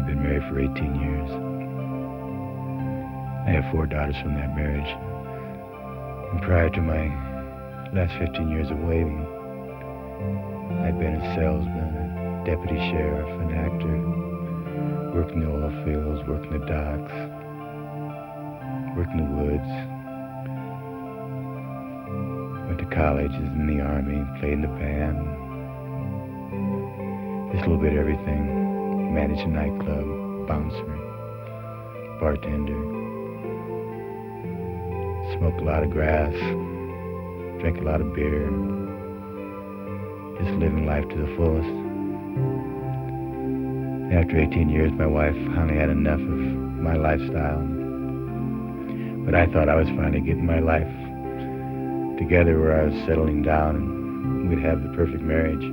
had been married for 18 years. I have 4 daughters from that marriage. And prior to my last 15 years of waiting, I'd been a salesman, a deputy sheriff, an actor, worked in the oil fields, worked in the docks, worked in the woods, went to college, was in the army, played in the band, just a little bit of everything, managed a nightclub, bouncer, bartender, smoked a lot of grass, drank a lot of beer, just living life to the fullest. After 18 years, my wife finally had enough of my lifestyle. But I thought I was finally getting my life together where I was settling down and we'd have the perfect marriage.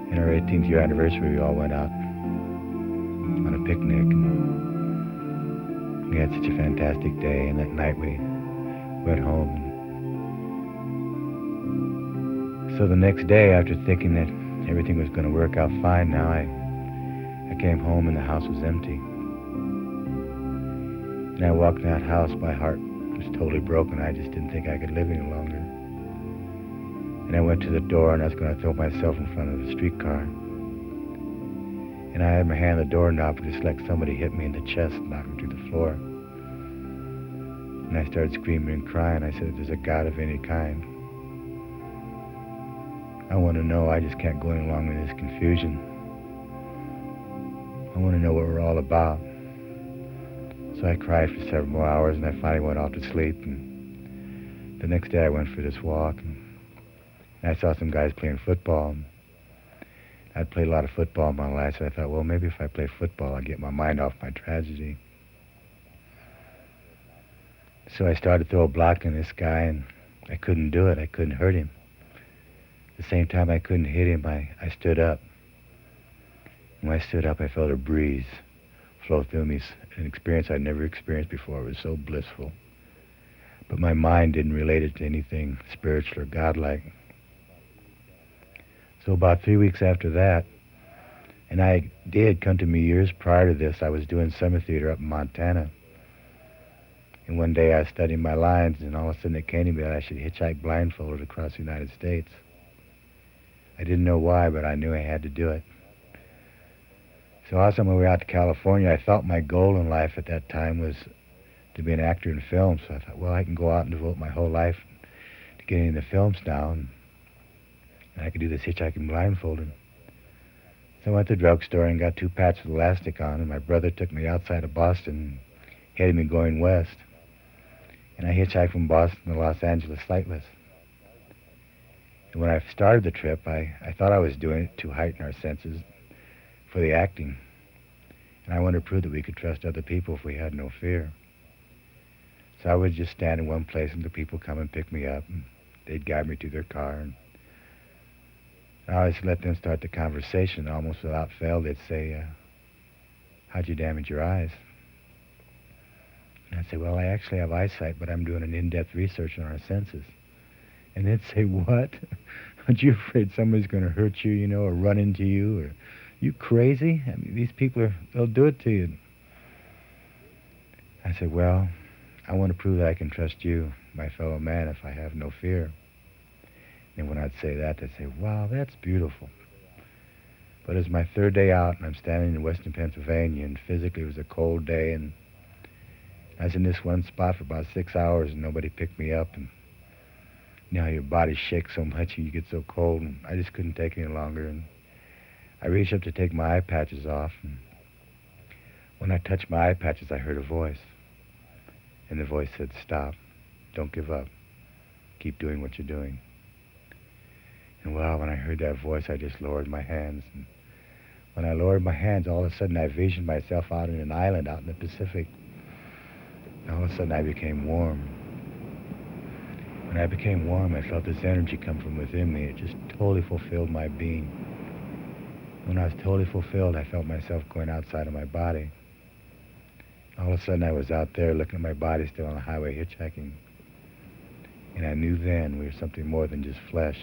In our 18th year anniversary, we all went out on a picnic. And we had such a fantastic day, and that night we went home. So the next day, after thinking that everything was going to work out fine now, I came home and the house was empty. And I walked in that house, my heart was totally broken. I just didn't think I could live any longer. And I went to the door and I was going to throw myself in front of the streetcar. And I had my hand on the doorknob, and just like somebody hit me in the chest, knocked me to the floor. And I started screaming and crying. I said, if there's a God of any kind, I want to know. I just can't go any longer in this confusion. I want to know what we're all about. So I cried for several more hours, and I finally went off to sleep. And the next day I went for this walk, and I saw some guys playing football. I'd played a lot of football in my life, so I thought, well, maybe if I play football, I'll get my mind off my tragedy. So I started to throw a block in this guy, and I couldn't do it. I couldn't hurt him. At the same time I couldn't hit him, I stood up. When I stood up, I felt a breeze flow through me, an experience I'd never experienced before. It was so blissful. But my mind didn't relate it to anything spiritual or godlike. So about 3 weeks after that, and I did come to me years prior to this, I was doing summer theater up in Montana. And one day I was studying my lines, and all of a sudden it came to me that I should hitchhike blindfolded across the United States. I didn't know why, but I knew I had to do it. So also when we were out to California, I thought my goal in life at that time was to be an actor in film. So I thought, well, I can go out and devote my whole life to getting into films now, and I could do this hitchhiking blindfolded. So I went to the drugstore and got 2 patches of elastic on, and my brother took me outside of Boston, headed me going west. And I hitchhiked from Boston to Los Angeles flightless. And when I started the trip, I thought I was doing it to heighten our senses for the acting. And I wanted to prove that we could trust other people if we had no fear. So I would just stand in one place and the people come and pick me up, and they'd guide me to their car. And I always let them start the conversation. Almost without fail, they'd say, how'd you damage your eyes? And I'd say, well, I actually have eyesight, but I'm doing an in-depth research on our senses. And they'd say, what? Aren't you afraid somebody's going to hurt you, you know, or run into you? Or you crazy? I mean, these people they'll do it to you. I said, well, I want to prove that I can trust you, my fellow man, if I have no fear. And when I'd say that, they'd say, wow, that's beautiful. But it was my 3rd day out, and I'm standing in western Pennsylvania, and physically it was a cold day, and I was in this one spot for about 6 hours, and nobody picked me up. And you know, your body shakes so much and you get so cold, and I just couldn't take it any longer. And I reached up to take my eye patches off, and when I touched my eye patches, I heard a voice. And the voice said, stop, don't give up, keep doing what you're doing. And well, when I heard that voice, I just lowered my hands. And when I lowered my hands, all of a sudden I visioned myself out in an island out in the Pacific. And all of a sudden I became warm. When I became warm, I felt this energy come from within me. It just totally fulfilled my being. When I was totally fulfilled, I felt myself going outside of my body. All of a sudden, I was out there looking at my body still on the highway hitchhiking. And I knew then we were something more than just flesh.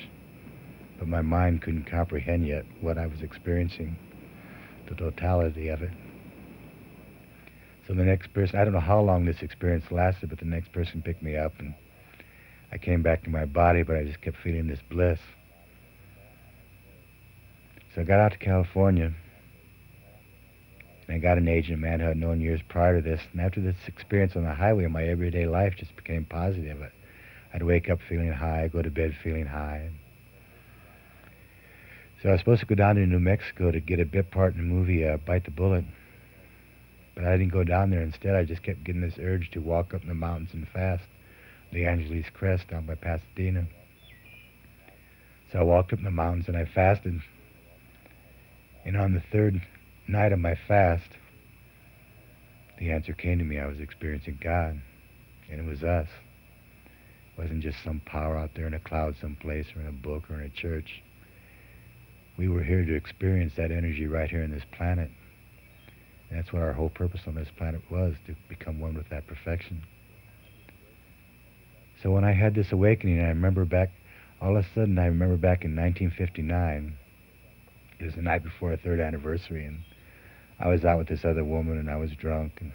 But my mind couldn't comprehend yet what I was experiencing. the totality of it. So the next person, I don't know how long this experience lasted, but the next person picked me up and I came back to my body, but I just kept feeling this bliss. So I got out to California and I got an agent, a man who I'd known years prior to this. And after this experience on the highway, my everyday life just became positive. I'd wake up feeling high, go to bed feeling high. So I was supposed to go down to New Mexico to get a bit part in the movie Bite the Bullet. But I didn't go down there. Instead, I just kept getting this urge to walk up in the mountains and fast. The Angeles Crest down by Pasadena. So I walked up in the mountains and I fasted. And on the third night of my fast, the answer came to me. I was experiencing God. And it was us. It wasn't just some power out there in a cloud someplace or in a book or in a church. We were here to experience that energy right here on this planet. And that's what our whole purpose on this planet was, to become one with that perfection. So when I had this awakening, I remember back, all of a sudden I remember back in 1959, it was the night before our third anniversary, and I was out with this other woman and I was drunk, and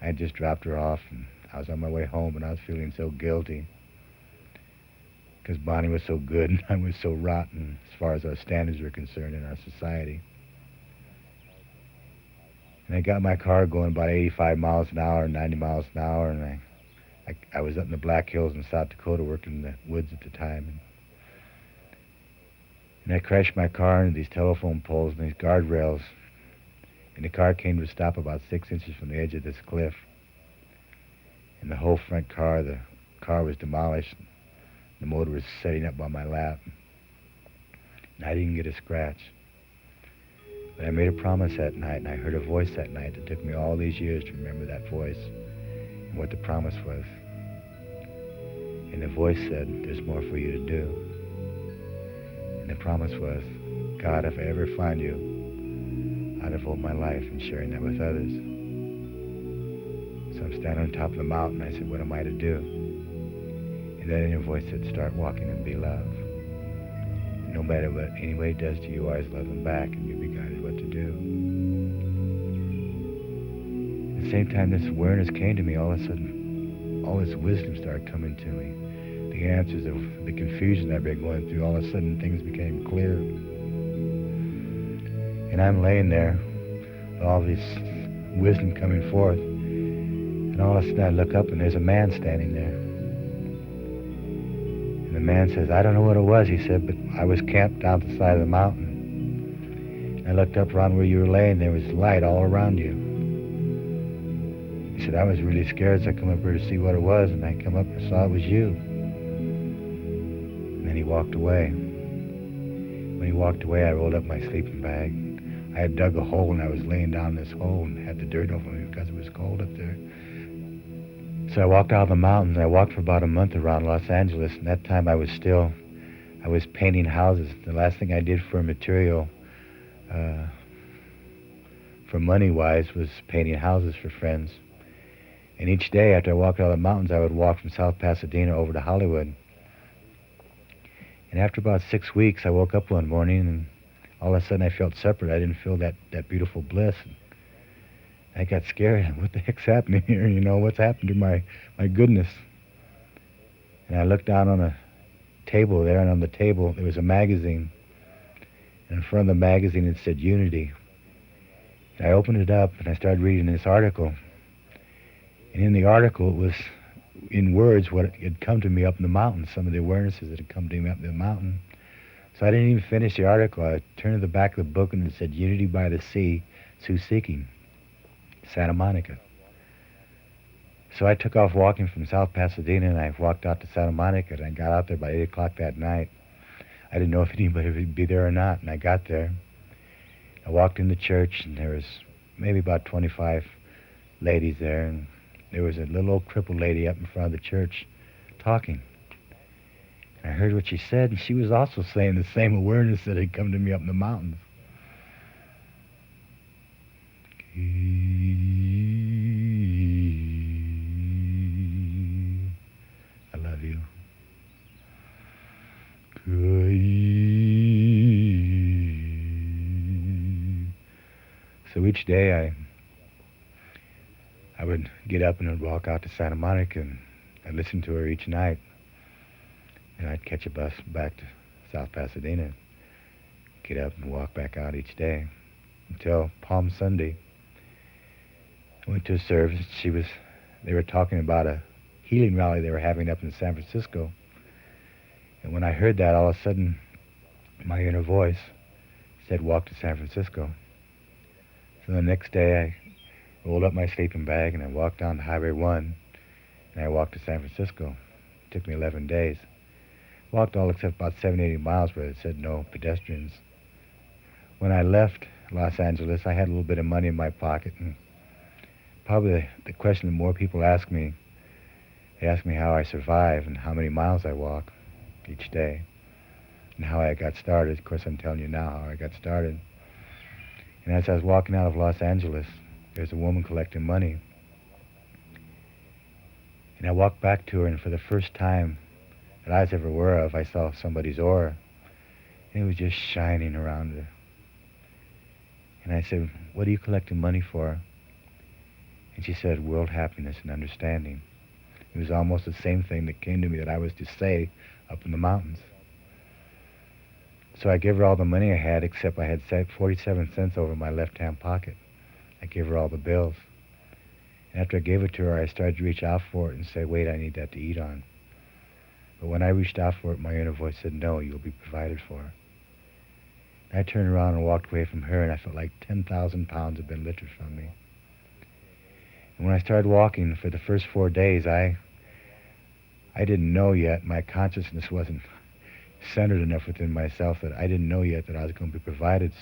I had just dropped her off, and I was on my way home and I was feeling so guilty because Bonnie was so good and I was so rotten as far as our standards were concerned in our society. And I got my car going about 85 miles an hour, 90 miles an hour, and I was up in the Black Hills in South Dakota working in the woods at the time. And I crashed my car into these telephone poles and these guardrails. And the car came to a stop about 6 inches from the edge of this cliff. And the whole front car, the car was demolished. The motor was setting up on my lap. And I didn't get a scratch. But I made a promise that night, and I heard a voice that night that took me all these years to remember that voice and what the promise was. And the voice said, there's more for you to do. And the promise was, God, if I ever find you, I'll devote my life in sharing that with others. So I'm standing on top of the mountain. I said, what am I to do? And that inner voice said, start walking and be love. And no matter what anybody does to you, always love them back, and you'll be guided what to do. At the same time this awareness came to me, all of a sudden, all this wisdom started coming to me. The answers of the confusion I've been going through, all of a sudden things became clear. And I'm laying there, with all this wisdom coming forth, and all of a sudden I look up and there's a man standing there. And the man says, I don't know what it was, he said, but I was camped down the side of the mountain. And I looked up around where you were laying, there was light all around you. He said, I was really scared, so I come up here to see what it was, and I come up and saw it was you. And then he walked away. When he walked away, I rolled up my sleeping bag. I had dug a hole, and I was laying down in this hole and had the dirt over me because it was cold up there. So I walked out of the mountains. I walked for about a month around Los Angeles, and that time I was painting houses. The last thing I did for material, for money-wise, was painting houses for friends. And each day after I walked out of the mountains, I would walk from South Pasadena over to Hollywood. And after about 6 weeks, I woke up one morning, and all of a sudden I felt separate. I didn't feel that beautiful bliss. I got scared. What the heck's happening here? You know, what's happened to my goodness? And I looked down on a table there, and on the table there was a magazine. And in front of the magazine it said Unity. And I opened it up, and I started reading this article. And in the article, it was in words what had come to me up in the mountains, some of the awarenesses that had come to me up in the mountain. So I didn't even finish the article. I turned to the back of the book, and it said, Unity by the Sea, Sioux Seeking, Santa Monica. So I took off walking from South Pasadena, and I walked out to Santa Monica, and I got out there by 8 o'clock that night. I didn't know if anybody would be there or not, and I got there. I walked in the church, and there was maybe about 25 ladies there, and there was a little old crippled lady up in front of the church talking. And I heard what she said, and she was also saying the same awareness that had come to me up in the mountains. I love you. each day I would get up and I'd walk out to Santa Monica, and I'd listen to her each night. And I'd catch a bus back to South Pasadena, get up and walk back out each day until Palm Sunday. I went to a service. They were talking about a healing rally they were having up in San Francisco. And when I heard that, all of a sudden, my inner voice said, walk to San Francisco. So the next day, I rolled up my sleeping bag and I walked down to Highway 1 and I walked to San Francisco. It took me 11 days. Walked all except about 70, 80 miles where it said no pedestrians. When I left Los Angeles, I had a little bit of money in my pocket, and probably the question that more people ask me, they ask me how I survive and how many miles I walk each day and how I got started. Of course, I'm telling you now how I got started. And as I was walking out of Los Angeles, there's a woman collecting money. And I walked back to her, and for the first time that I was ever aware of, I saw somebody's aura, and it was just shining around her. And I said, what are you collecting money for? And she said, world happiness and understanding. It was almost the same thing that came to me that I was to say up in the mountains. So I gave her all the money I had, except I had 47 cents over my left-hand pocket. I gave her all the bills. And after I gave it to her, I started to reach out for it and say, wait, I need that to eat on. But when I reached out for it, my inner voice said, no, you'll be provided for. And I turned around and walked away from her, and I felt like 10,000 pounds had been lifted from me. And when I started walking for the first 4 days, I didn't know yet, my consciousness wasn't centered enough within myself that I didn't know yet that I was going to be provided.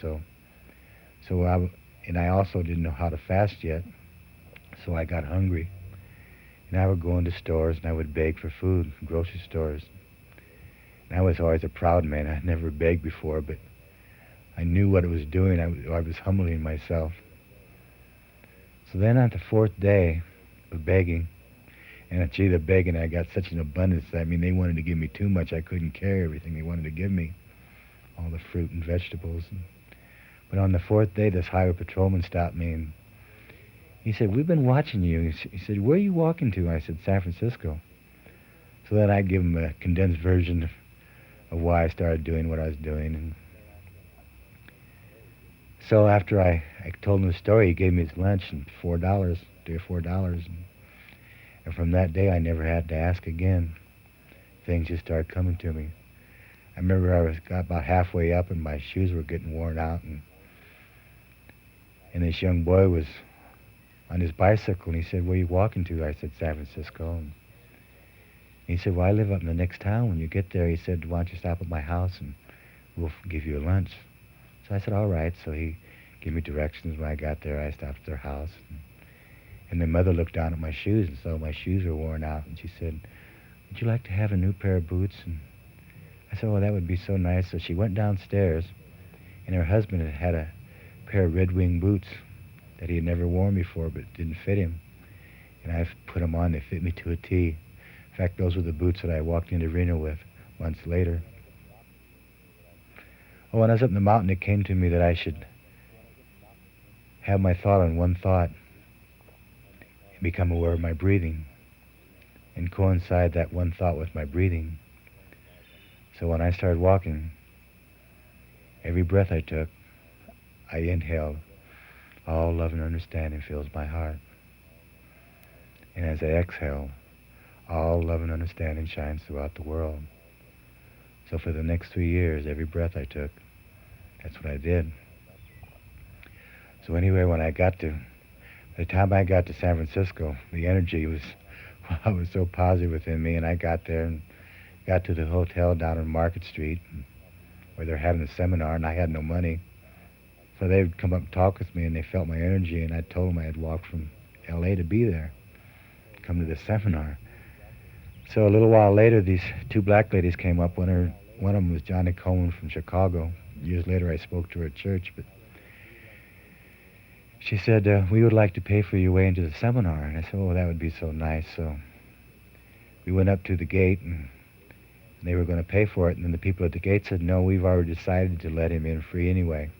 And I also didn't know how to fast yet, so I got hungry. And I would go into stores and I would beg for food, grocery stores. And I was always a proud man. I'd never begged before, but I knew what it was doing. I was humbling myself. So then on the 4th day of begging, and gee, the begging, I got such an abundance. I mean, they wanted to give me too much. I couldn't carry everything they wanted to give me, all the fruit and vegetables. But on the 4th day, this highway patrolman stopped me, and he said, we've been watching you. He said, where are you walking to? I said, San Francisco. So then I give him a condensed version of why I started doing what I was doing. And so after I told him the story, he gave me his lunch and $4, $3 or $4. And from that day, I never had to ask again. Things just started coming to me. I remember I got about halfway up and my shoes were getting worn out, and this young boy was on his bicycle, and he said, where are you walking to? I said, San Francisco. And he said, well, I live up in the next town. When you get there, he said, why don't you stop at my house and we'll give you a lunch. So I said, all right. So he gave me directions. When I got there, I stopped at their house. And the mother looked down at my shoes and saw my shoes were worn out. And she said, would you like to have a new pair of boots? And I said, well, that would be so nice. So she went downstairs, and her husband had a pair of Red Wing boots that he had never worn before, but didn't fit him. And I put them on. They fit me to a T. In fact, those were the boots that I walked into Reno with months later. Oh, when I was up in the mountain, it came to me that I should have my thought on one thought and become aware of my breathing and coincide that one thought with my breathing. So when I started walking, every breath I took, I inhaled, all love and understanding fills my heart. And as I exhale, all love and understanding shines throughout the world. So for the next 3 years, every breath I took, that's what I did. So anyway, by the time I got to San Francisco, the energy was so positive within me, and I got there and got to the hotel down on Market Street where they're having a seminar, and I had no money. So they would come up and talk with me, and they felt my energy, and I told them I had walked from L.A. to be there, come to this seminar. So a little while later, these 2 black ladies came up. One of them was Johnny Coleman from Chicago. Years later, I spoke to her at church, but she said, we would like to pay for your way into the seminar. And I said, oh, that would be so nice. So we went up to the gate, and they were going to pay for it. And then the people at the gate said, no, we've already decided to let him in free anyway.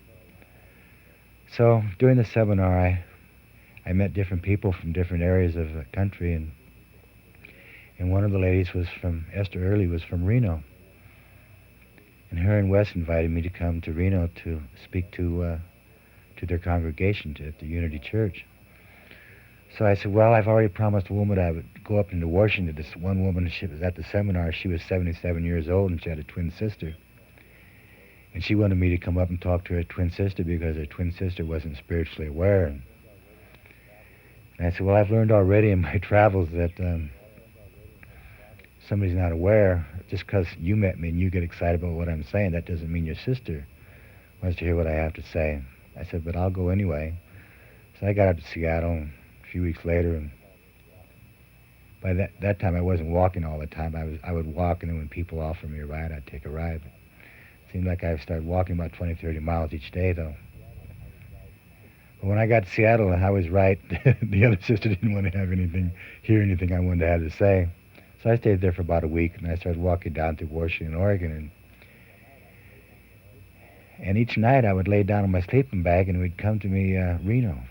So during the seminar, I met different people from different areas of the country, and one of the ladies was from, Esther Early was from Reno. And her and Wes invited me to come to Reno to speak to their congregation at the Unity Church. So I said, well, I've already promised a woman I would go up into Washington. This one woman, she was at the seminar. She was 77 years old, and she had a twin sister. And she wanted me to come up and talk to her twin sister because her twin sister wasn't spiritually aware. And I said, well, I've learned already in my travels that somebody's not aware. Just because you met me and you get excited about what I'm saying, that doesn't mean your sister wants to hear what I have to say. I said, but I'll go anyway. So I got up to Seattle a few weeks later, and by that time I wasn't walking all the time. I would walk, and then when people offered me a ride, I'd take a ride. It seemed like I started walking about 20, 30 miles each day, though. But when I got to Seattle, I was right. The other sister didn't want to hear anything I wanted to have to say. So I stayed there for about a week, and I started walking down to Washington, Oregon, and each night I would lay down on my sleeping bag, and it would come to me, Reno.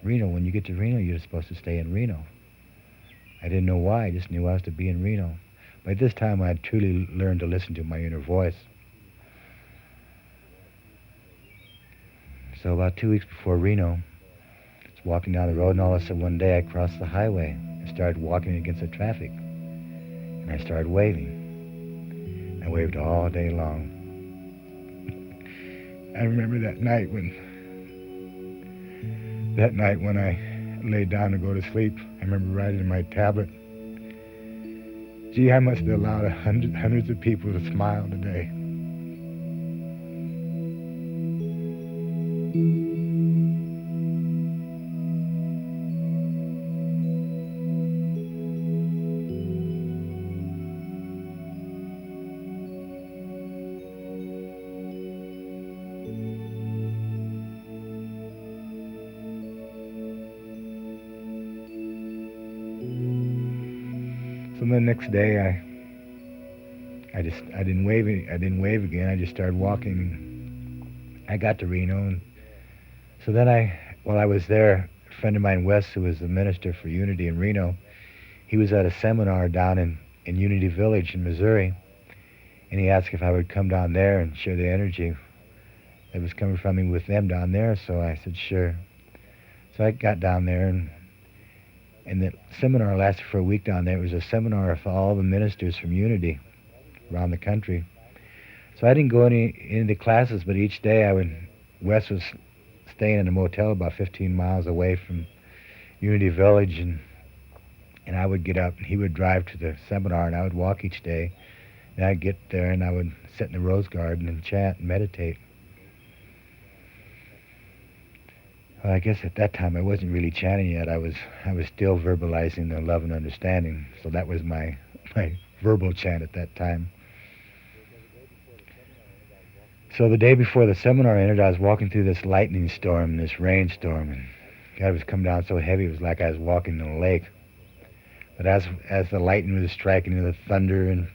Reno, when you get to Reno, you're supposed to stay in Reno. I didn't know why, I just knew I was to be in Reno. By this time, I had truly learned to listen to my inner voice. So about 2 weeks before Reno, I was walking down the road, and all of a sudden one day I crossed the highway and started walking against the traffic. And I started waving. I waved all day long. I remember that night when I laid down to go to sleep. I remember writing in my tablet, gee, I must have allowed hundreds of people to smile today. So the next day, I didn't wave again. I just started walking. I got to Reno, and so then while I was there, a friend of mine, Wes, who was the minister for Unity in Reno, he was at a seminar down in Unity Village in Missouri, and he asked if I would come down there and share the energy that was coming from me with them down there. So I said sure. So I got down there, and the seminar lasted for a week down there. It was a seminar for all the ministers from Unity around the country. So I didn't go into the classes, but each day Wes was staying in a motel about 15 miles away from Unity Village, and I would get up, and he would drive to the seminar, and I would walk each day. And I'd get there, and I would sit in the rose garden and chant and meditate. Well, I guess at that time I wasn't really chanting yet. I was still verbalizing the love and understanding. So that was my verbal chant at that time. So the day before the seminar ended, I was walking through this lightning storm, this rainstorm, and God, it was coming down so heavy, it was like I was walking in a lake. But as the lightning was striking and the thunder, and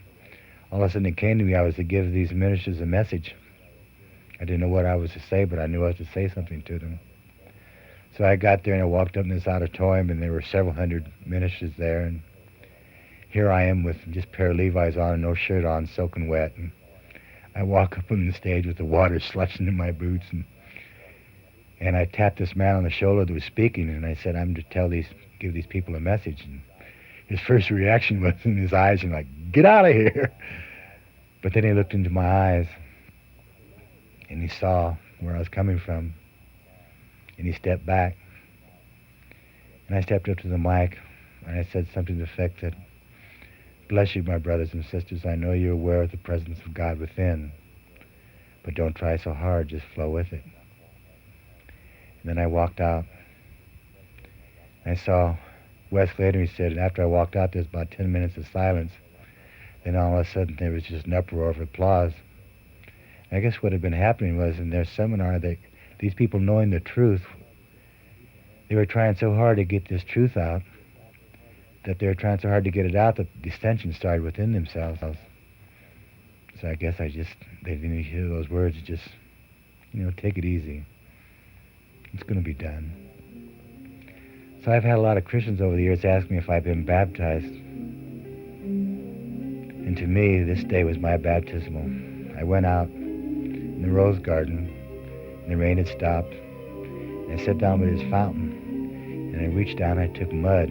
all of a sudden it came to me, I was to give these ministers a message. I didn't know what I was to say, but I knew I was to say something to them. So I got there and I walked up in this auditorium, and there were several hundred ministers there, and here I am with just a pair of Levi's on and no shirt on, soaking wet, and I walk up on the stage with the water slushing in my boots, and I tapped this man on the shoulder that was speaking, and I said, I'm to give these people a message. And his first reaction was in his eyes, and like, get out of here. But then he looked into my eyes, and he saw where I was coming from, and he stepped back. And I stepped up to the mic, and I said something to the effect that, bless you, my brothers and sisters. I know you're aware of the presence of God within, but don't try so hard, just flow with it. And then I walked out. I saw Wes later, he said, and after I walked out, there's about 10 minutes of silence. Then all of a sudden, there was just an uproar of applause. And I guess what had been happening was in their seminar, these people knowing the truth, they were trying so hard to get this truth out, that they were trying so hard to get it out that dissension started within themselves. So I guess they didn't hear those words, just, take it easy. It's going to be done. So I've had a lot of Christians over the years ask me if I've been baptized. And to me, this day was my baptismal. I went out in the rose garden, and the rain had stopped. And I sat down by this fountain, and I reached down and I took mud.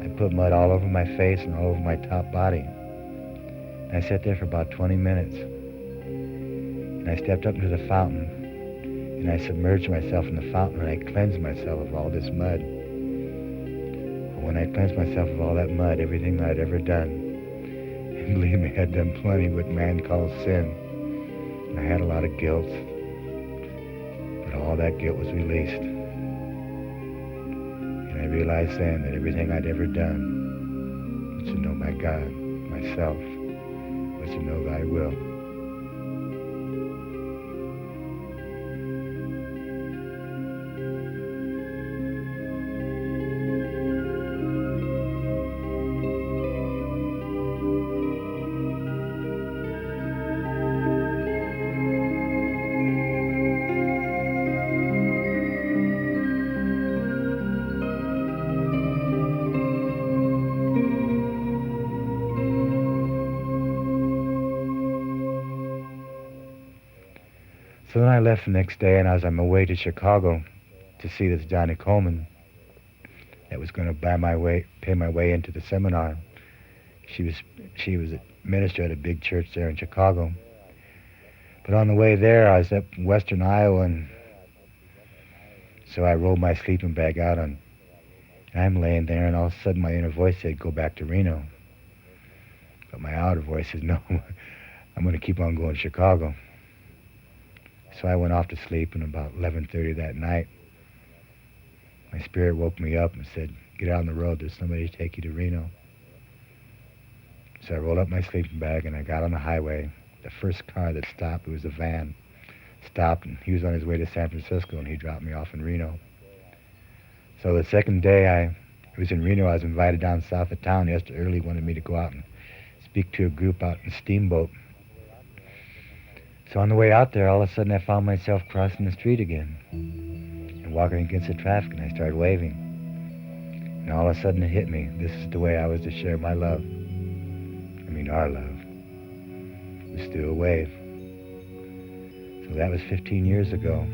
I put mud all over my face and all over my top body. And I sat there for about 20 minutes. And I stepped up into the fountain, and I submerged myself in the fountain, and I cleansed myself of all this mud. But when I cleansed myself of all that mud, everything that I'd ever done, and believe me, I'd done plenty what man calls sin. And I had a lot of guilt, but all that guilt was released. And I realized then that everything I'd ever done was to know my God, myself, was to know thy will. So then I left the next day, and I was on my way to Chicago to see this Johnny Coleman that was going to pay my way into the seminar. She was a minister at a big church there in Chicago. But on the way there, I was up in western Iowa, and so I rolled my sleeping bag out, and I'm laying there, and all of a sudden my inner voice said, "Go back to Reno." But my outer voice said, "No, I'm going to keep on going to Chicago." So I went off to sleep, and about 11:30 that night, my spirit woke me up and said, "Get out on the road. There's somebody to take you to Reno." So I rolled up my sleeping bag, and I got on the highway. The first car that stopped, it was a van, stopped, and he was on his way to San Francisco, and he dropped me off in Reno. So the second day I was in Reno, I was invited down south of town. Yesterday early wanted me to go out and speak to a group out in Steamboat. So on the way out there, all of a sudden I found myself crossing the street again and walking against the traffic, and I started waving. And all of a sudden it hit me. This is the way I was to share my love. I mean, our love. It was through a wave. So that was 15 years ago.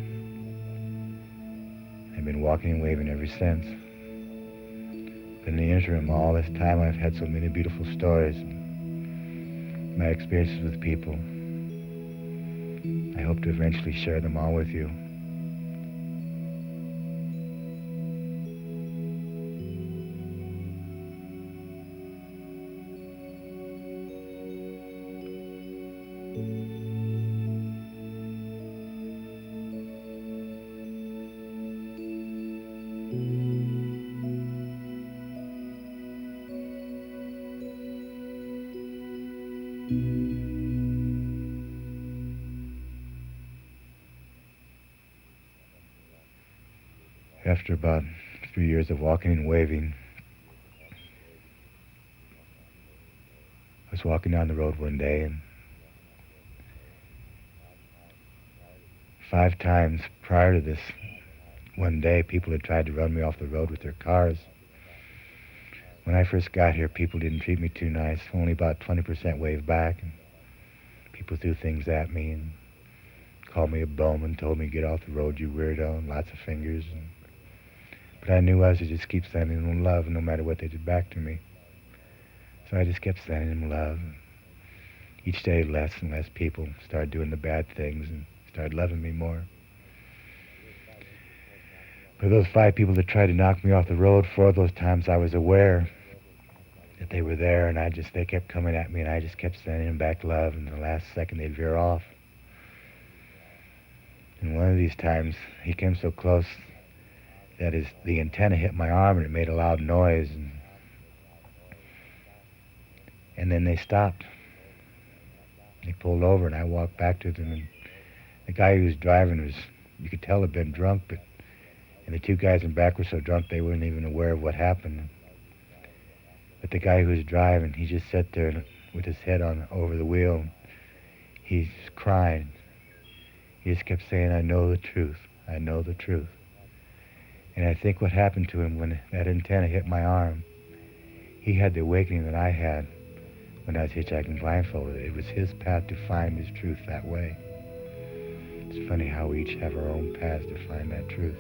I've been walking and waving ever since. But in the interim, all this time, I've had so many beautiful stories, my experiences with people. I hope to eventually share them all with you. After about 3 years of walking and waving, I was walking down the road one day, and 5 times prior to this one day, people had tried to run me off the road with their cars. When I first got here, people didn't treat me too nice. Only about 20% waved back, and people threw things at me and called me a bum and told me, "Get off the road, you weirdo," and lots of fingers. But I knew I was to just keep sending them love no matter what they did back to me. So I just kept sending them love. Each day, less and less people started doing the bad things and started loving me more. For those 5 people that tried to knock me off the road, 4 of those times I was aware that they were there, and they kept coming at me, and I just kept sending them back love, and the last second they'd veer off. And one of these times, he came so close that the antenna hit my arm, and it made a loud noise, and then they stopped. They pulled over, and I walked back to them, and the guy who was driving you could tell, had been drunk, and the 2 guys in back were so drunk they weren't even aware of what happened. But the guy who was driving, he just sat there with his head over the wheel. He's crying. He just kept saying, "I know the truth. I know the truth." And I think what happened to him when that antenna hit my arm, he had the awakening that I had when I was hitchhiking blindfolded. It was his path to find his truth that way. It's funny how we each have our own paths to find that truth.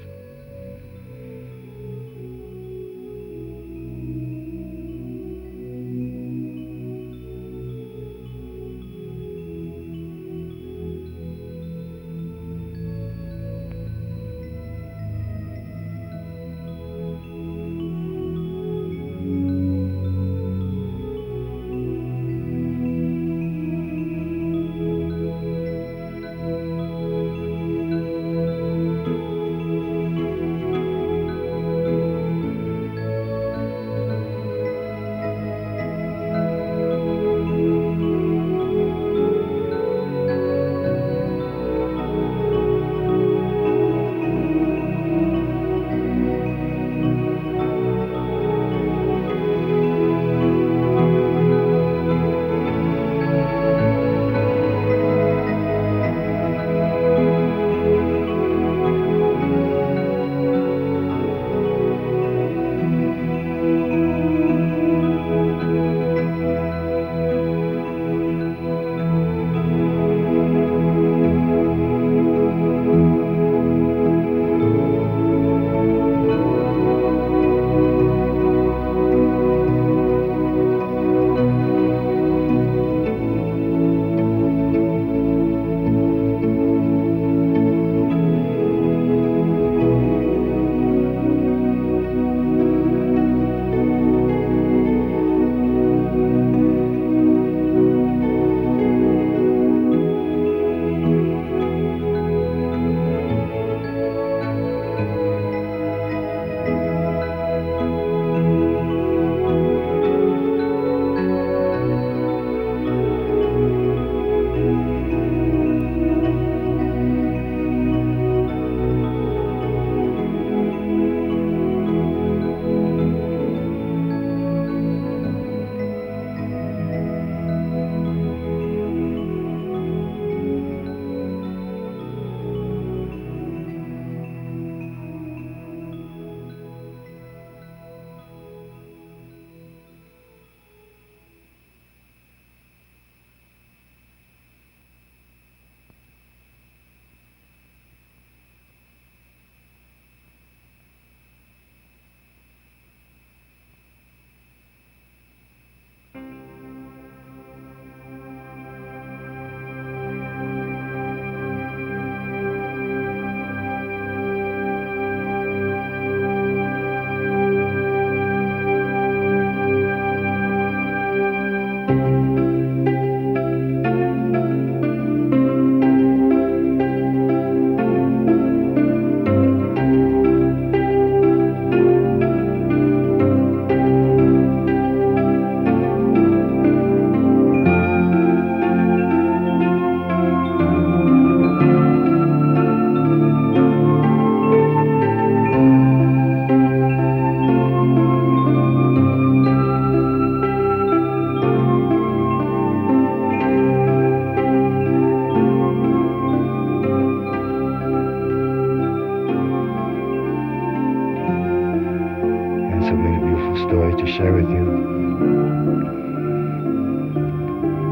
Stories to share with you.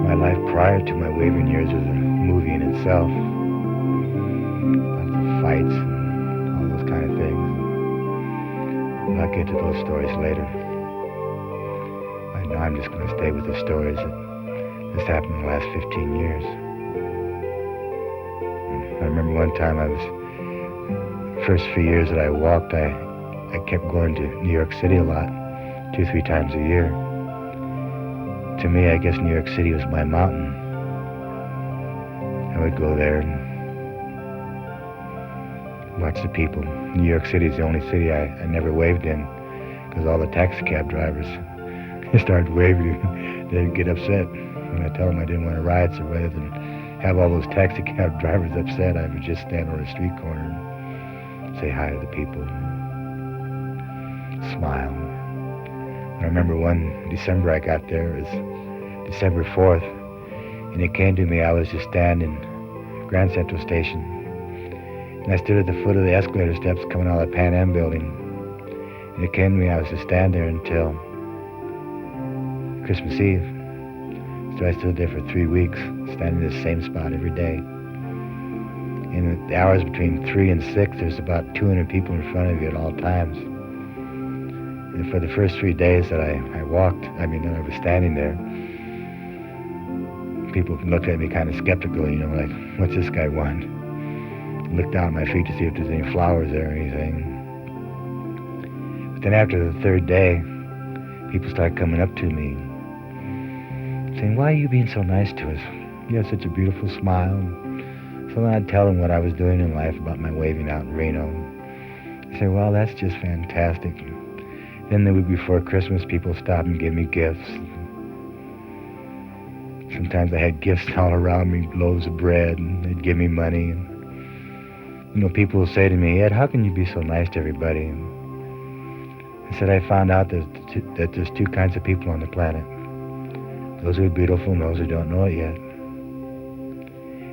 My life prior to my wavering years was a movie in itself. Lots of fights and all those kind of things. I'll get to those stories later. Right now I'm just going to stay with the stories that just happened in the last 15 years. I remember one time the first few years that I walked, I kept going to New York City a lot. 2-3 times a year. To me, I guess New York City was my mountain. I would go there and watch the people. New York City is the only city I never waved in, because all the taxi cab drivers started waving. They'd get upset when I tell them I didn't want to ride, so rather than have all those taxi cab drivers upset, I would just stand on a street corner and say hi to the people, smile. I remember one December I got there, it was December 4th, and it came to me, I was just standing Grand Central Station, And I stood at the foot of the escalator steps coming out of the Pan Am building. And it came to me I was to stand there until Christmas Eve. So I stood there for 3 weeks, standing in the same spot every day. In the hours between 3 and 6, there's about 200 people in front of you at all times. And for the first 3 days that I was standing there, people looked at me kind of skeptical, like, what's this guy want? I looked down at my feet to see if there's any flowers there or anything. But then after the third day, people started coming up to me, saying, why are you being so nice to us? You have such a beautiful smile. So then I'd tell them what I was doing in life about my waving out in Reno. They say, well, that's just fantastic. Then the week before Christmas, people stop and give me gifts. Sometimes I had gifts all around me, loaves of bread, and they'd give me money. And, people will say to me, Ed, how can you be so nice to everybody? And I said, I found out that there's two kinds of people on the planet. Those who are beautiful and those who don't know it yet.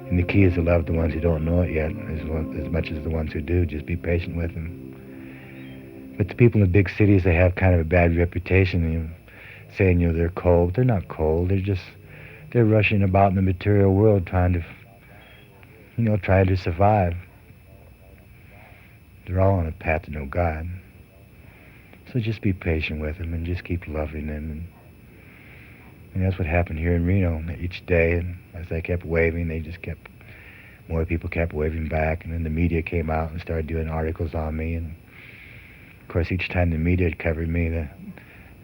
And the key is to love the ones who don't know it yet as much as the ones who do. Just be patient with them. But the people in the big cities, they have kind of a bad reputation, saying, they're cold. They're not cold. They're rushing about in the material world trying to survive. They're all on a path to know God. So just be patient with them and just keep loving them. And that's what happened here in Reno. Each day, and as I kept waving, more people kept waving back. And then the media came out and started doing articles on me. And of course, each time the media had covered me,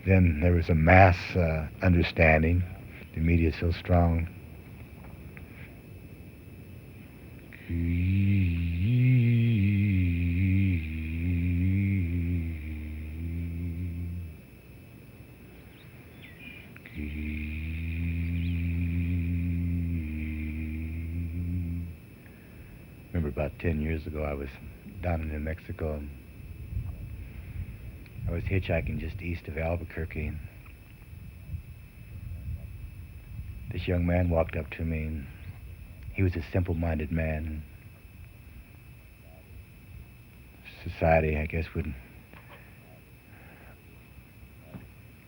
then there was a mass understanding. The media is so strong. Remember about 10 years ago, I was down in New Mexico, and I was hitchhiking just east of Albuquerque. And this young man walked up to me, and he was a simple-minded man. Society, I guess, would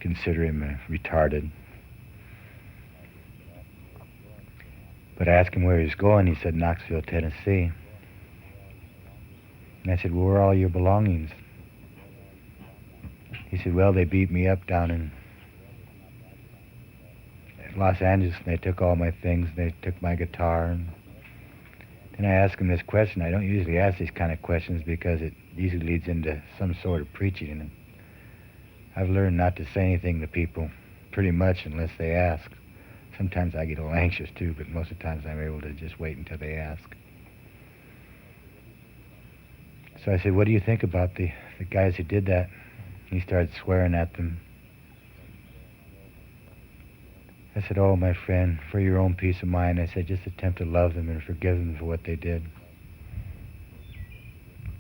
consider him retarded. But I asked him where he was going. He said, Knoxville, Tennessee. And I said, well, where are all your belongings? He said, well, they beat me up down in Los Angeles, and they took all my things. They took my guitar. And then I asked him this question. I don't usually ask these kind of questions because it usually leads into some sort of preaching. And I've learned not to say anything to people pretty much unless they ask. Sometimes I get a little anxious too, but most of the times I'm able to just wait until they ask. So I said, what do you think about the guys who did that? He started swearing at them. I said, oh, my friend, for your own peace of mind, I said, just attempt to love them and forgive them for what they did.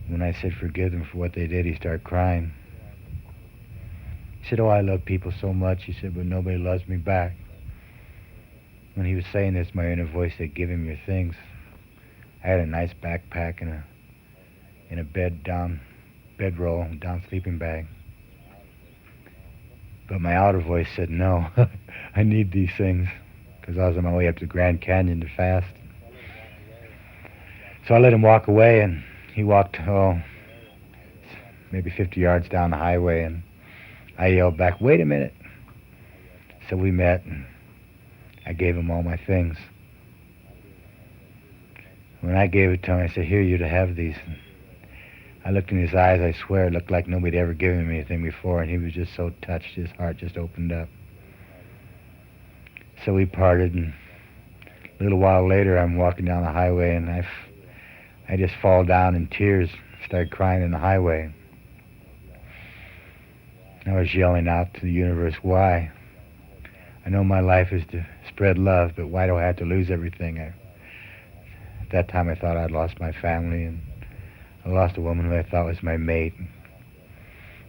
When I said forgive them for what they did, he started crying. He said, oh, I love people so much. He said, but nobody loves me back. When he was saying this, my inner voice said, give him your things. I had a nice backpack and a bedroll, down sleeping bag. But my outer voice said, no, I need these things, because I was on my way up to Grand Canyon to fast. So I let him walk away, and he walked, maybe 50 yards down the highway, and I yelled back, wait a minute. So we met, and I gave him all my things. When I gave it to him, I said, here, you're to have these. And I looked in his eyes, I swear, it looked like nobody had ever given him anything before, and he was just so touched, his heart just opened up. So we parted, and a little while later, I'm walking down the highway, and I just fall down in tears, started crying in the highway. I was yelling out to the universe, why? I know my life is to spread love, but why do I have to lose everything? At that time, I thought I'd lost my family, and I lost a woman who I thought was my mate.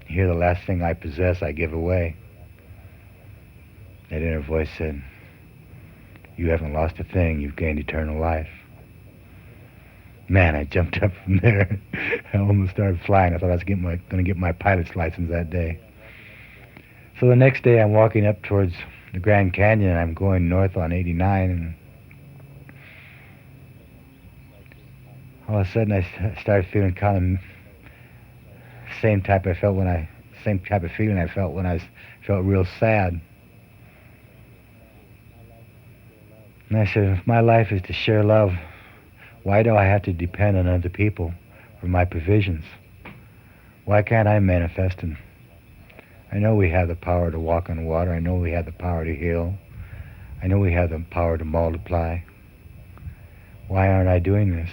Here, the last thing I possess, I give away. That inner voice said, you haven't lost a thing, you've gained eternal life. Man, I jumped up from there. I almost started flying. I thought I was going to get my pilot's license that day. So the next day, I'm walking up towards the Grand Canyon, and I'm going north on 89, and all of a sudden, I started feeling kind of same type of feeling I felt when I felt real sad. And I said, if my life is to share love, why do I have to depend on other people for my provisions? Why can't I manifest them? I know we have the power to walk on water. I know we have the power to heal. I know we have the power to multiply. Why aren't I doing this?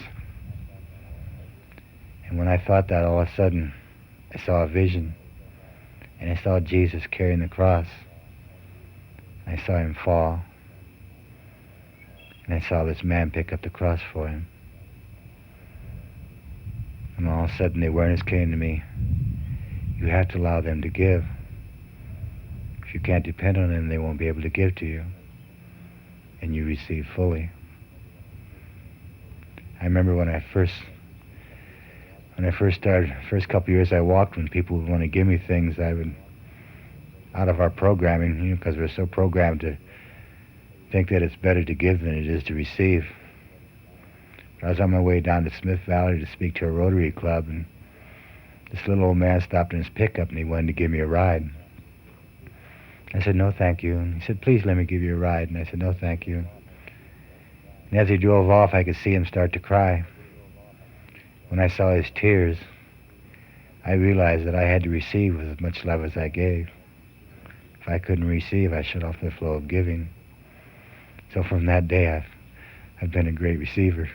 And when I thought that, all of a sudden, I saw a vision. And I saw Jesus carrying the cross. I saw him fall. And I saw this man pick up the cross for him. And all of a sudden, the awareness came to me. You have to allow them to give. If you can't depend on them, they won't be able to give to you. And you receive fully. I remember when I first started, first couple years I walked, when people would want to give me things, I would, out of our programming, because we're so programmed to think that it's better to give than it is to receive. But I was on my way down to Smith Valley to speak to a Rotary Club, and this little old man stopped in his pickup and he wanted to give me a ride. I said, no, thank you. And he said, please let me give you a ride. And I said, no, thank you. And as he drove off, I could see him start to cry. When I saw his tears, I realized that I had to receive with as much love as I gave. If I couldn't receive, I shut off the flow of giving. So from that day, I've been a great receiver.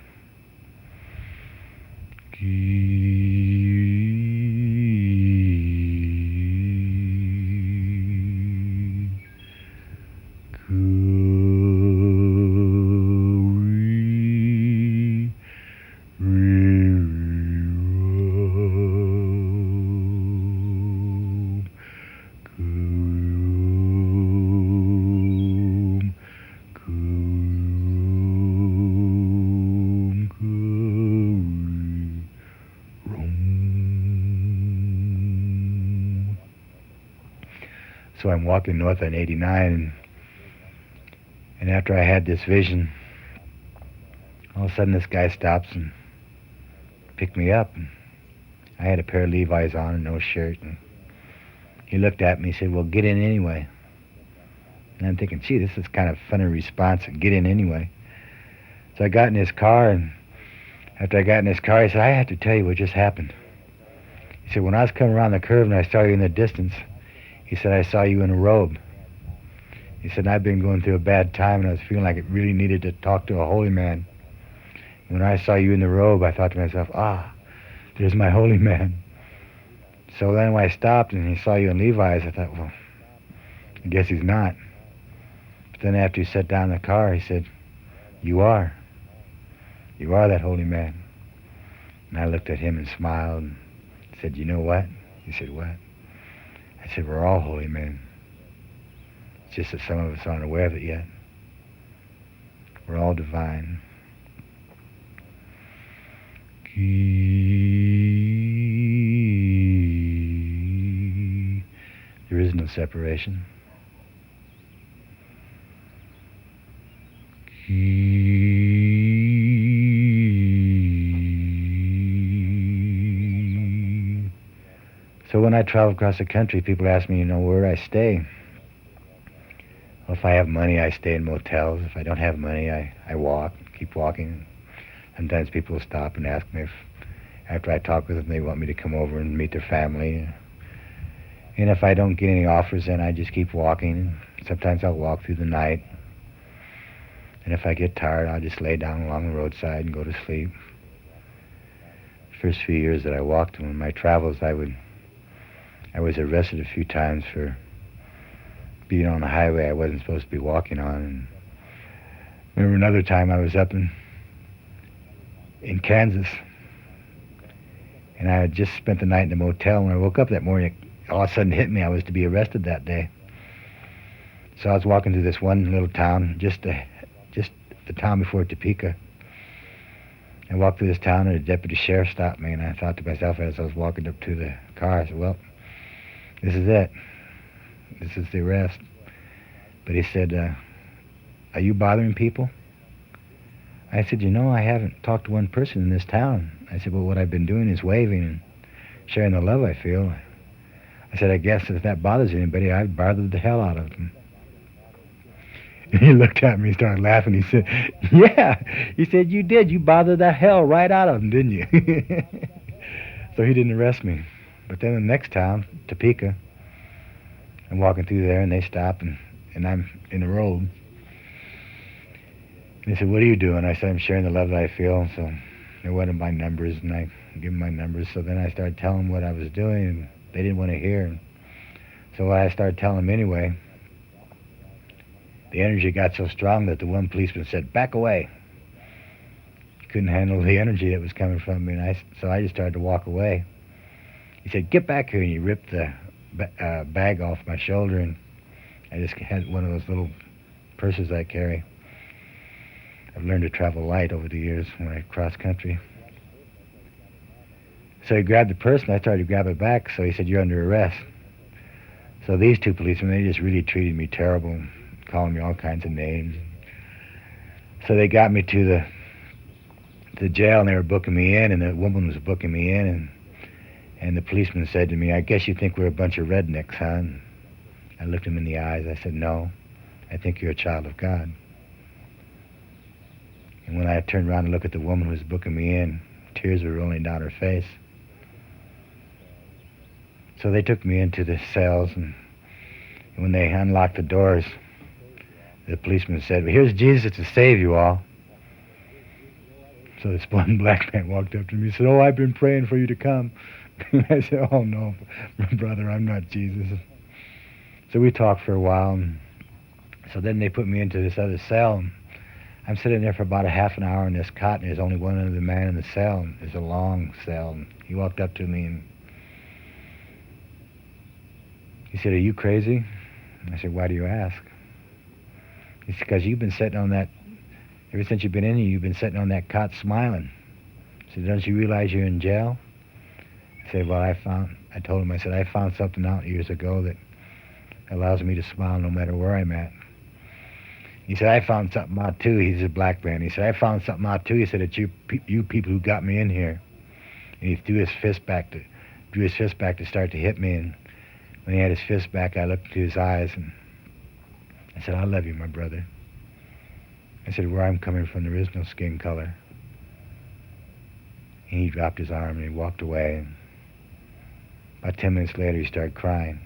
So I'm walking north on 89, and after I had this vision, all of a sudden this guy stops and picked me up. And I had a pair of Levi's on and no shirt, and he looked at me and said, well, get in anyway. And I'm thinking, gee, this is kind of a funny response, get in anyway. So I got in his car, and after I got in his car, he said, I have to tell you what just happened. He said, when I was coming around the curve and I saw you in the distance, he said, I saw you in a robe. He said, I've been going through a bad time, and I was feeling like it really needed to talk to a holy man. When I saw you in the robe, I thought to myself, there's my holy man. So then when I stopped and he saw you in Levi's, I thought, well, I guess he's not. But then after he sat down in the car, he said, you are that holy man. And I looked at him and smiled and said, you know what? He said, what? I said, we're all holy men. It's just that some of us aren't aware of it yet. We're all divine. There is no separation. So when I travel across the country, people ask me, where I stay. Well, if I have money, I stay in motels. If I don't have money, I walk, keep walking. Sometimes people stop and ask me if, after I talk with them, they want me to come over and meet their family. And if I don't get any offers, then I just keep walking. Sometimes I'll walk through the night. And if I get tired, I'll just lay down along the roadside and go to sleep. The first few years that I walked, in my travels, I was arrested a few times for being on a highway I wasn't supposed to be walking on. And remember another time I was up in Kansas, and I had just spent the night in the motel. When I woke up that morning, it all of a sudden hit me I was to be arrested that day. So I was walking through this one little town, just the town before Topeka. I walked through this town, and a deputy sheriff stopped me, and I thought to myself as I was walking up to the car, I said, well, this is it. This is the arrest. But he said, are you bothering people? I said, I haven't talked to one person in this town. I said, well, what I've been doing is waving and sharing the love I feel. I said, I guess if that bothers anybody, I've bothered the hell out of them. And he looked at me and started laughing. He said, yeah. He said, you did. You bothered the hell right out of them, didn't you? So he didn't arrest me. But then the next town, Topeka, I'm walking through there, and they stop, and I'm in the road. And they said, what are you doing? I said, I'm sharing the love that I feel. So they wanted my numbers, and I gave them my numbers. So then I started telling them what I was doing, and they didn't want to hear. So I started telling them anyway. The energy got so strong that the one policeman said, back away. He couldn't handle the energy that was coming from me, and so I just started to walk away. He said, get back here, and he ripped the bag off my shoulder, and I just had one of those little purses I carry. I've learned to travel light over the years when I cross country. So he grabbed the purse, and I started to grab it back, so he said, you're under arrest. So these two policemen, they just really treated me terrible, calling me all kinds of names. So they got me to the jail, and they were booking me in, and the woman was booking me in, and the policeman said to me, I guess you think we're a bunch of rednecks, huh? And I looked him in the eyes. I said, no, I think you're a child of God. And when I turned around to look at the woman who was booking me in, tears were rolling down her face. So they took me into the cells, and when they unlocked the doors, the policeman said, well, here's Jesus to save you all. So this one black man walked up to me and said, oh, I've been praying for you to come. I said, oh, no, brother, I'm not Jesus. So we talked for a while, and so then they put me into this other cell. I'm sitting there for about a half an hour in this cot, and there's only one other man in the cell. It's a long cell. And he walked up to me, and he said, are you crazy? I said, why do you ask? He said, because you've been sitting on that, ever since you've been in here, you've been sitting on that cot smiling. He said, don't you realize you're in jail? I said, well, I told him, I said, I found something out years ago that allows me to smile no matter where I'm at. He said, I found something out too. He's a black man. He said, I found something out too. He said, it's you people who got me in here. And he drew his fist back to start to hit me. And when he had his fist back, I looked into his eyes, and I said, I love you, my brother. I said, where I'm coming from, there is no skin color. And he dropped his arm, and he walked away. And about 10 minutes later, he started crying.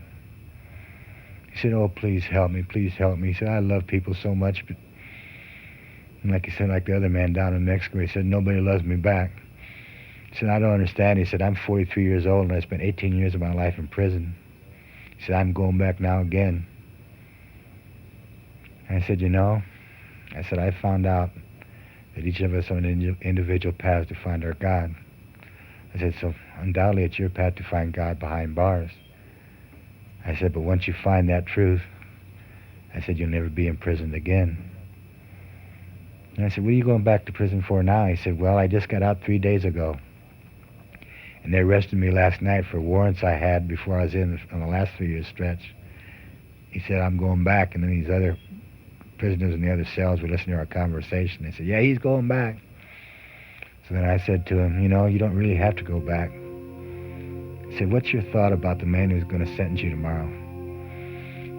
He said, oh, please help me, please help me. He said, I love people so much, but and like he said, like the other man down in Mexico, he said, nobody loves me back. He said, I don't understand. He said, I'm 43 years old, and I spent 18 years of my life in prison. He said, I'm going back now again. And I said, I said, I found out that each of us are on individual paths to find our God. I said, so undoubtedly it's your path to find God behind bars. I said, but once you find that truth, I said, you'll never be imprisoned again. And I said, what are you going back to prison for now? He said, well, I just got out 3 days ago. And they arrested me last night for warrants I had before I was in on the last 3 years stretch. He said, I'm going back. And then these other prisoners in the other cells were listening to our conversation. They said, yeah, he's going back. So then I said to him, you don't really have to go back. He said, what's your thought about the man who's going to sentence you tomorrow?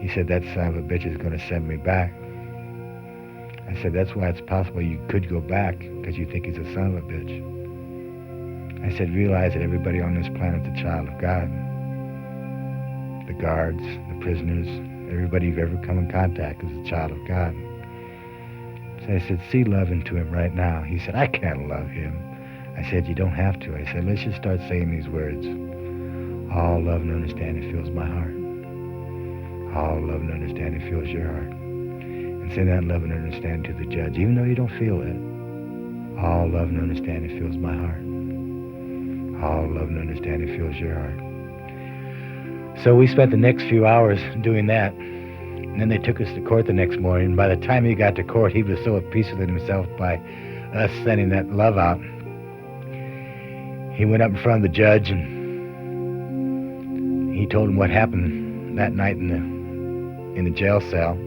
He said, that son of a bitch is going to send me back. I said, that's why it's possible you could go back, because you think he's a son of a bitch. I said, realize that everybody on this planet's a child of God. The guards, the prisoners, everybody you've ever come in contact is a child of God. So I said, see love into him right now. He said, I can't love him. I said, you don't have to. I said, let's just start saying these words. All love and understanding fills my heart. All love and understanding fills your heart. And send that love and understanding to the judge, even though you don't feel it. All love and understanding fills my heart. All love and understanding fills your heart. So we spent the next few hours doing that. And then they took us to court the next morning. By the time he got to court, he was so at peace with himself by us sending that love out he went up in front of the judge and he told him what happened that night in the jail cell.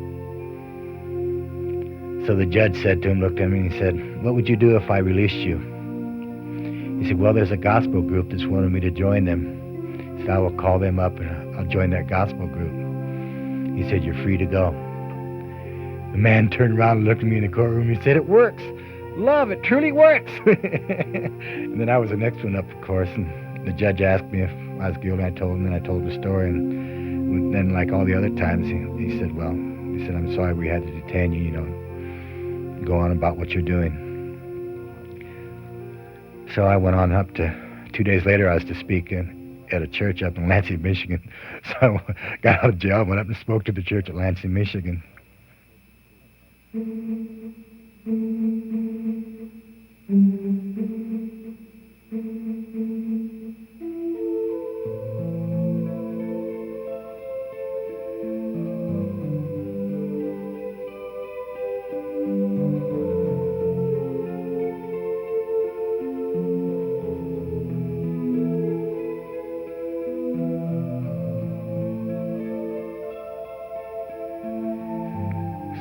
So the judge said to him, looked at him, and he said, "What would you do if I released you?" He said, "Well, there's a gospel group that's wanted me to join them." He said, "I will call them up and I'll join that gospel group." He said, "You're free to go." The man turned around and looked at me in the courtroom. He said, "It works. Love, it truly works." And then I was the next one up, of course, and the judge asked me if I was guilty. I told him, and I told the story, and then, like all the other times, he said, "Well," he said, "I'm sorry we had to detain you, go on about what you're doing." So I went on up to, 2 days later, I was to speak at a church up in Lansing, Michigan. So I got out of jail, went up and spoke to the church at Lansing, Michigan.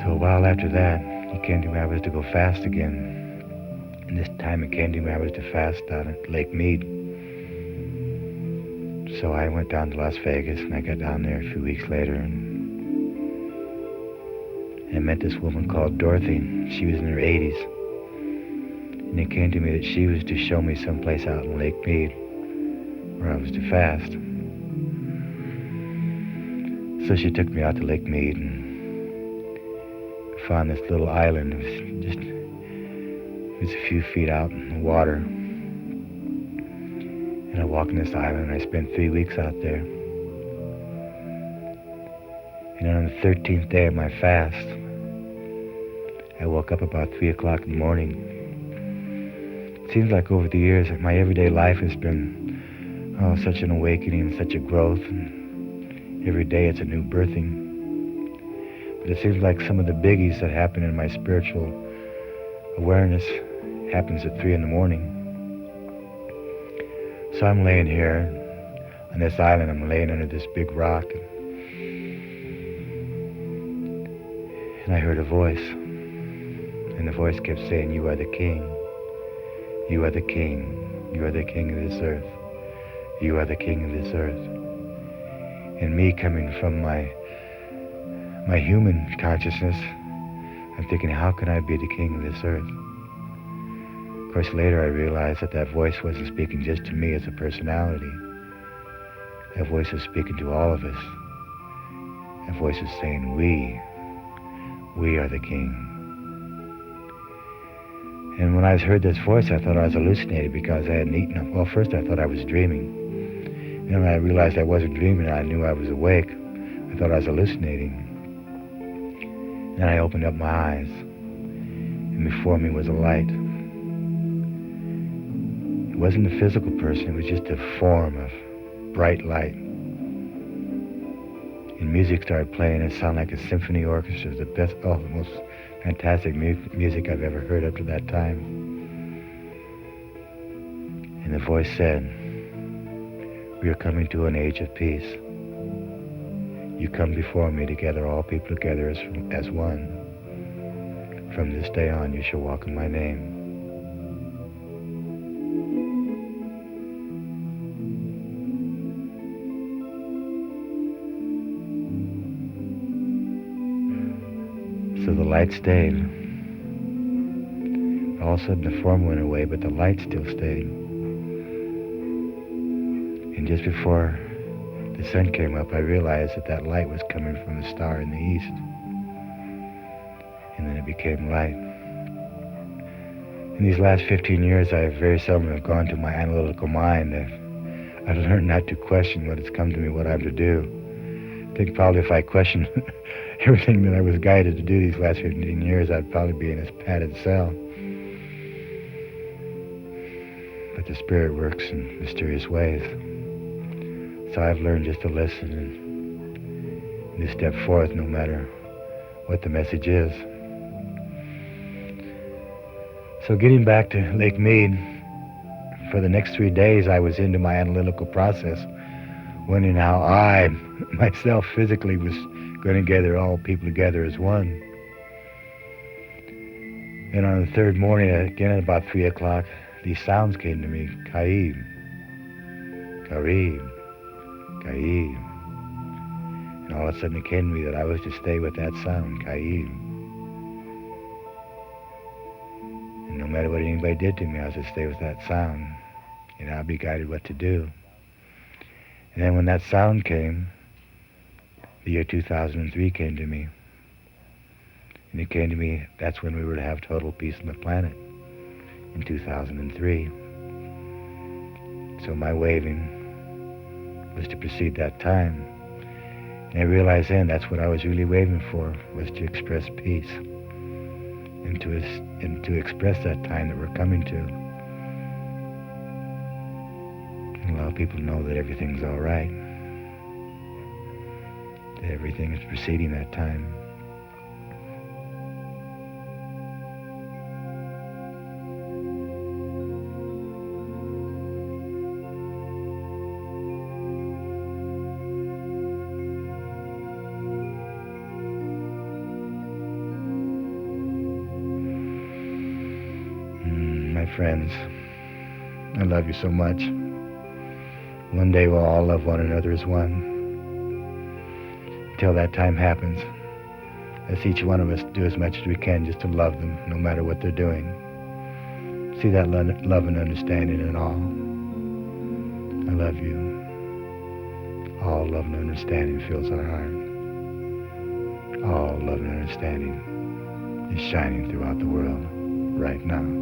So a while after that, it came to me I was to go fast again. And this time it came to me I was to fast down at Lake Mead. So I went down to Las Vegas, and I got down there a few weeks later, and I met this woman called Dorothy. She was in her 80s. And it came to me that she was to show me someplace out in Lake Mead where I was to fast. So she took me out to Lake Mead and found this little island. It was a few feet out in the water. And I walked on this island, and I spent 3 weeks out there. And on the 13th day of my fast, I woke up about 3 o'clock in the morning. It seems like over the years, my everyday life has been such an awakening, such a growth. And every day it's a new birthing. But it seems like some of the biggies that happen in my spiritual awareness happens at 3 in the morning. So I'm laying here on this island. I'm laying under this big rock. And I heard a voice. And the voice kept saying, "You are the king. You are the king. You are the king of this earth. You are the king of this earth." And me coming from my human consciousness, I'm thinking, how can I be the king of this earth? Of course, later I realized that voice wasn't speaking just to me as a personality. That voice was speaking to all of us. That voice was saying, we are the king. And when I heard this voice, I thought I was hallucinating because I hadn't eaten. Well, first I thought I was dreaming. And then when I realized I wasn't dreaming, I knew I was awake. I thought I was hallucinating. Then I opened up my eyes, and before me was a light. It wasn't a physical person, it was just a form of bright light. And music started playing. It sounded like a symphony orchestra. It was the most fantastic music I've ever heard up to that time. And the voice said, "We are coming to an age of peace. You come before me to gather all people together as one. From this day on, you shall walk in my name." So the light stayed. All of a sudden the form went away, but the light still stayed. And just before the sun came up, I realized that light was coming from the star in the east. And then it became light. In these last 15 years, I very seldom have gone to my analytical mind. I've learned not to question what has come to me, what I'm to do. I think probably if I questioned everything that I was guided to do these last 15 years, I'd probably be in this padded cell. But the Spirit works in mysterious ways. So I've learned just to listen and to step forth no matter what the message is. So getting back to Lake Mead, for the next 3 days, I was into my analytical process, wondering how I, myself, physically was going to gather all people together as one. And on the third morning, again at about 3 o'clock, these sounds came to me. Kaib, Karib, Kaib. And all of a sudden it came to me that I was to stay with that sound, Kaib. And no matter what anybody did to me, I was to stay with that sound. And I'd be guided what to do. And then when that sound came, the year 2003 came to me. And it came to me, that's when we were to have total peace on the planet, in 2003. So my waving was to precede that time. And I realized then that's what I was really waving for, was to express peace. And to express that time that we're coming to. And allow people to know that everything's all right. That everything is preceding that time. My friends, I love you so much. One day we'll all love one another as one. Until that time happens, let's each one of us do as much as we can just to love them, no matter what they're doing. See that love and understanding in all. I love you. All love and understanding fills our heart. All love and understanding is shining throughout the world right now.